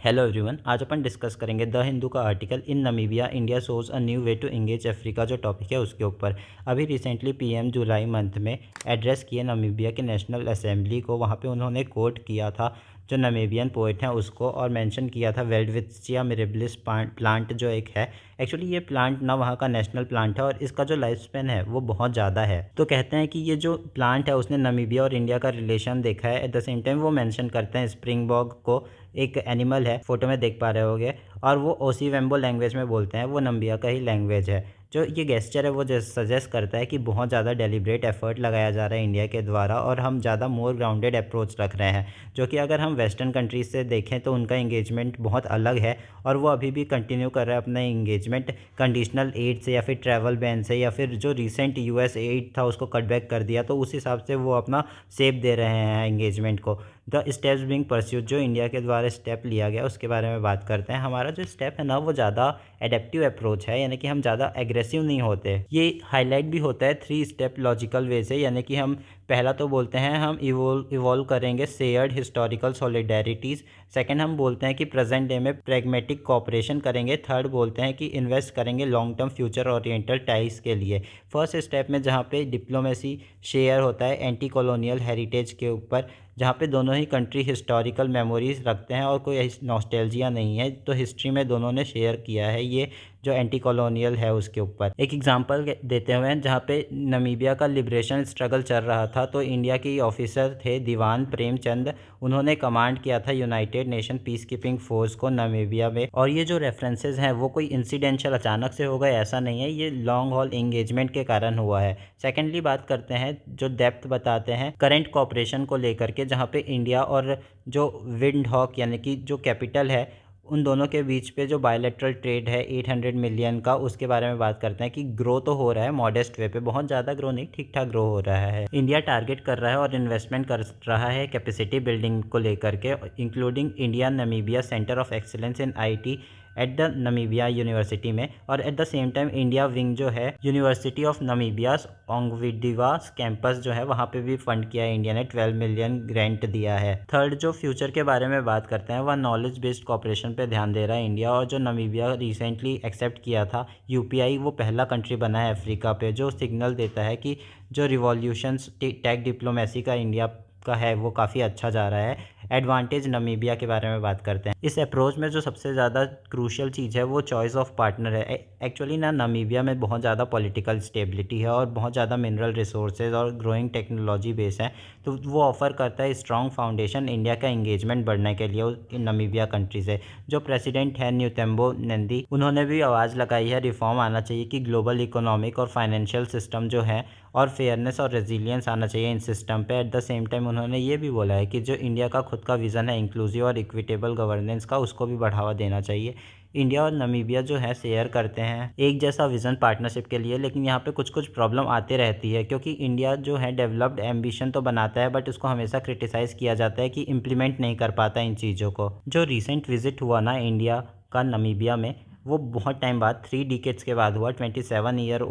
Hello everyone, आज अपन discuss करेंगे द हिंदू का article in Namibia India shows a new way to engage Africa जो टॉपिक है उसके ऊपर। अभी रिसेंटली पीएम जुलाई मंथ में एड्रेस किए नमीबिया के नेशनल असेंबली को। वहाँ पे उन्होंने कोट किया था जो नमीबियन पोइट हैं उसको, और मेंशन किया था वेल्डविस्टिया मिरेबिलिस प्लांट जो एक है। एक्चुअली ये प्लांट ना वहाँ का नेशनल प्लांट है और इसका जो लाइफ स्पेन है वो बहुत ज़्यादा है। तो कहते हैं कि ये जो प्लांट है उसने नमीबिया और इंडिया का रिलेशन देखा है। एट द सेम टाइम वो मेंशन करते हैं स्प्रिंगबॉक को, एक एनिमल है, फोटो में देख पा रहे होगे, और वो ओसी वेम्बो लैंग्वेज में बोलते हैं, वो नम्बिया का ही लैंग्वेज है। जो ये गेस्चर है वो सजेस्ट करता है कि बहुत ज़्यादा डेलिब्रेट एफर्ट लगाया जा रहा है इंडिया के द्वारा, और हम ज़्यादा मोर ग्राउंडेड अप्रोच रख रहे हैं। जो कि अगर हम वेस्टर्न कंट्रीज से देखें तो उनका इंगेजमेंट बहुत अलग है, और वो अभी भी कंटिन्यू कर रहे हैं अपना इंगेजमेंट कंडीशनल एड से, या फिर ट्रैवल बैन से, या फिर जो रिसेंट यूएस एड था उसको कट बैक कर दिया, तो उस हिसाब से वो अपना सेप दे रहे हैं इंगेजमेंट को। द स्टेप्स बिंग परस्यूड, जो इंडिया के द्वारा स्टेप लिया गया उसके बारे में बात करते हैं। हमारा जो स्टेप है ना वो ज़्यादा एडेप्टिव अप्रोच है, यानी कि हम ज़्यादा एग्रेसिव नहीं होते। ये हाईलाइट भी होता है 3 स्टेप लॉजिकल वे से, यानी कि हम पहला तो बोलते हैं हम इवॉल्व करेंगे शेयर्ड हिस्टोरिकल सॉलिडेरिटीज़। सेकंड हम बोलते हैं कि प्रेजेंट डे में प्रैग्मेटिक कोऑपरेशन करेंगे। थर्ड बोलते हैं कि इन्वेस्ट करेंगे long term future oriental ties के लिए। फर्स्ट स्टेप में जहाँ पे डिप्लोमेसी शेयर होता है एंटी कॉलोनियल हेरिटेज के ऊपर, जहाँ पे दोनों ही कंट्री हिस्टोरिकल मेमोरीज रखते हैं और कोई नॉस्टैल्जिया नहीं है, तो हिस्ट्री में दोनों ने शेयर किया है ये जो एंटी कॉलोनियल है उसके ऊपर। एक एग्जांपल देते हुए जहाँ पे नमीबिया का लिबरेशन स्ट्रगल चल रहा था, तो इंडिया के ऑफिसर थे दीवान प्रेमचंद, उन्होंने कमांड किया था United nation peace keeping force को नमीबिया में। और ये जो रेफरेंसेज हैं वो कोई इंसिडेंशियल अचानक से हो गए ऐसा नहीं है, ये लॉन्ग हॉल एंगेजमेंट के कारण हुआ है। सेकेंडली बात करते हैं जो डेप्थ बताते हैं करंट कॉपरेशन को लेकर के, जहाँ पे इंडिया और जो विंड हॉक यानी कि जो कैपिटल है उन दोनों के बीच पे जो बायलैटरल ट्रेड है 800 मिलियन का, उसके बारे में बात करते हैं कि ग्रो तो हो रहा है मॉडेस्ट वे पे, बहुत ज़्यादा ग्रो नहीं, ठीक ठाक ग्रो हो रहा है। इंडिया टारगेट कर रहा है और इन्वेस्टमेंट कर रहा है कैपेसिटी बिल्डिंग को लेकर के, including India Namibia centre of excellence in IT at the Namibia university में, और at the same time India wing जो है यूनिवर्सिटी ऑफ नमीबियास ओंगविडिवास कैंपस जो है वहाँ पे भी फंड किया है इंडिया ने, 12 मिलियन ग्रांट दिया है। थर्ड जो फ्यूचर के बारे में बात करते हैं वह नॉलेज बेस्ड कॉपरेशन पे ध्यान दे रहा है इंडिया, और जो नमीबिया रिसेंटली एक्सेप्ट किया था यूपीआई, वो पहला कंट्री बना है अफ्रीका पे, जो सिग्नल देता है कि जो रिवॉल्यूशन टेक डिप्लोमेसी का इंडिया का है वो काफ़ी अच्छा जा रहा है। एडवांटेज नमीबिया के बारे में बात करते हैं। इस अप्रोच में जो सबसे ज़्यादा क्रूशियल चीज़ है वो चॉइस ऑफ पार्टनर है। एक्चुअली ना नमीबिया में बहुत ज़्यादा पॉलिटिकल स्टेबिलिटी है और बहुत ज़्यादा मिनरल रिसोर्सेज और ग्रोइंग टेक्नोलॉजी बेस है, तो वो ऑफर करता है स्ट्रॉन्ग फाउंडेशन इंडिया का इंगेजमेंट बढ़ने के लिए नमीबिया कंट्री से। जो प्रेसिडेंट है न्यूतेम्बो नंदी, उन्होंने भी आवाज़ लगाई है रिफॉर्म आना चाहिए कि ग्लोबल इकोनॉमिक और फाइनेंशियल सिस्टम जो है, और फेयरनेस और रेजिलियंस आना चाहिए इन सिस्टम पे। एट द सेम टाइम उन्होंने ये भी बोला है कि जो इंडिया का खुद का विज़न है इंक्लूसिव और इक्विटेबल गवर्नेंस का, उसको भी बढ़ावा देना चाहिए। इंडिया और नमीबिया जो है शेयर करते हैं एक जैसा विज़न पार्टनरशिप के लिए, लेकिन यहाँ पे कुछ कुछ प्रॉब्लम आती रहती है, क्योंकि इंडिया जो है डेवलप्ड एम्बिशन तो बनाता है बट उसको हमेशा क्रिटिसाइज़ किया जाता है कि इम्प्लीमेंट नहीं कर पाता इन चीज़ों को। जो रिसेंट विजिट हुआ ना इंडिया का नमीबिया में, वो बहुत टाइम बाद 3 डिकेड्स के बाद हुआ, 27 ईयर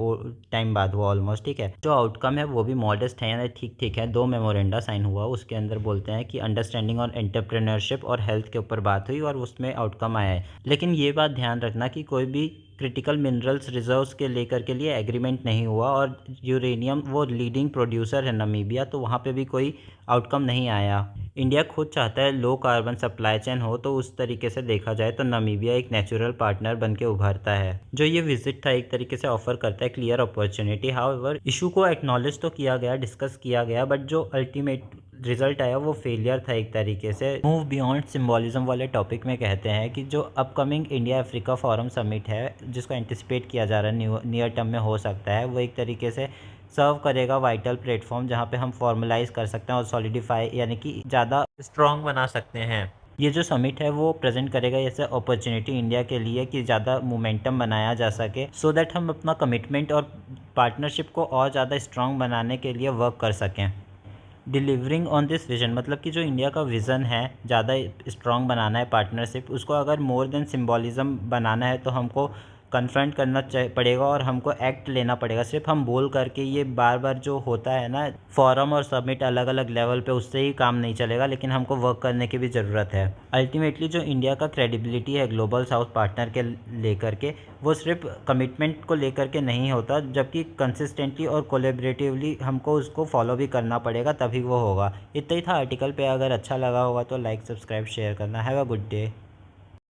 टाइम बाद हुआ ऑलमोस्ट, ठीक है। जो आउटकम है वो भी मॉडेस्ट है, यानी ठीक ठीक है। 2 मेमोरेंडा साइन हुआ, उसके अंदर बोलते हैं कि अंडरस्टैंडिंग और एंटरप्रेन्योरशिप और हेल्थ के ऊपर बात हुई और उसमें आउटकम आया है। लेकिन ये बात ध्यान रखना कि कोई भी क्रिटिकल मिनरल्स रिजर्व्स के लेकर के लिए एग्रीमेंट नहीं हुआ, और यूरेनियम वो लीडिंग प्रोड्यूसर है नमीबिया, तो वहाँ पे भी कोई आउटकम नहीं आया। इंडिया खुद चाहता है लो कार्बन सप्लाई चेन हो, तो उस तरीके से देखा जाए तो नमीबिया एक नेचुरल पार्टनर बन के उभरता है। जो ये विजिट था एक तरीके से ऑफर करता है क्लियर अपॉर्चुनिटी। हाउएवर इशू को एक्नॉलेज तो किया गया, डिस्कस किया गया, बट जो अल्टीमेट रिजल्ट आया वो फेलियर था एक तरीके से। मूव बियॉन्ड सिंबॉलिज्म वाले टॉपिक में कहते हैं कि जो upcoming India Africa forum summit है, जिसको एंटिसिपेट किया जा रहा है नियर टर्म में हो सकता है, वो एक तरीके से सर्व करेगा वाइटल प्लेटफॉर्म, जहाँ पे हम फॉर्मलाइज कर सकते हैं और सॉलिडिफाई यानी कि ज़्यादा स्ट्रॉन्ग बना सकते हैं। ये जो समिट है वो प्रेजेंट करेगा ऐसे अपॉर्चुनिटी इंडिया के लिए कि ज़्यादा मोमेंटम बनाया जा सके, सो दैट हम अपना कमिटमेंट और पार्टनरशिप को और ज़्यादा स्ट्रॉन्ग बनाने के लिए वर्क कर सकें। डिलीवरिंग ऑन दिस विजन, मतलब कि जो इंडिया का विज़न है ज़्यादा स्ट्रॉन्ग बनाना है पार्टनरशिप, उसको अगर मोर देन सिंबॉलिज्म बनाना है तो हमको कन्फ्रंट करना पड़ेगा और हमको एक्ट लेना पड़ेगा। सिर्फ हम बोल करके ये बार बार जो होता है ना फॉरम और सबमिट अलग अलग लेवल पे, उससे ही काम नहीं चलेगा, लेकिन हमको वर्क करने की भी ज़रूरत है। अल्टीमेटली जो इंडिया का क्रेडिबिलिटी है ग्लोबल साउथ पार्टनर के लेकर के, वो सिर्फ कमिटमेंट को लेकर के नहीं होता, जबकि कंसिस्टेंटली और कोलेबरेटिवली हमको उसको फॉलो भी करना पड़ेगा, तभी वो होगा। इतना ही था आर्टिकल पे। अगर अच्छा लगा होगा तो लाइक, सब्सक्राइब, शेयर करना। Have a good day.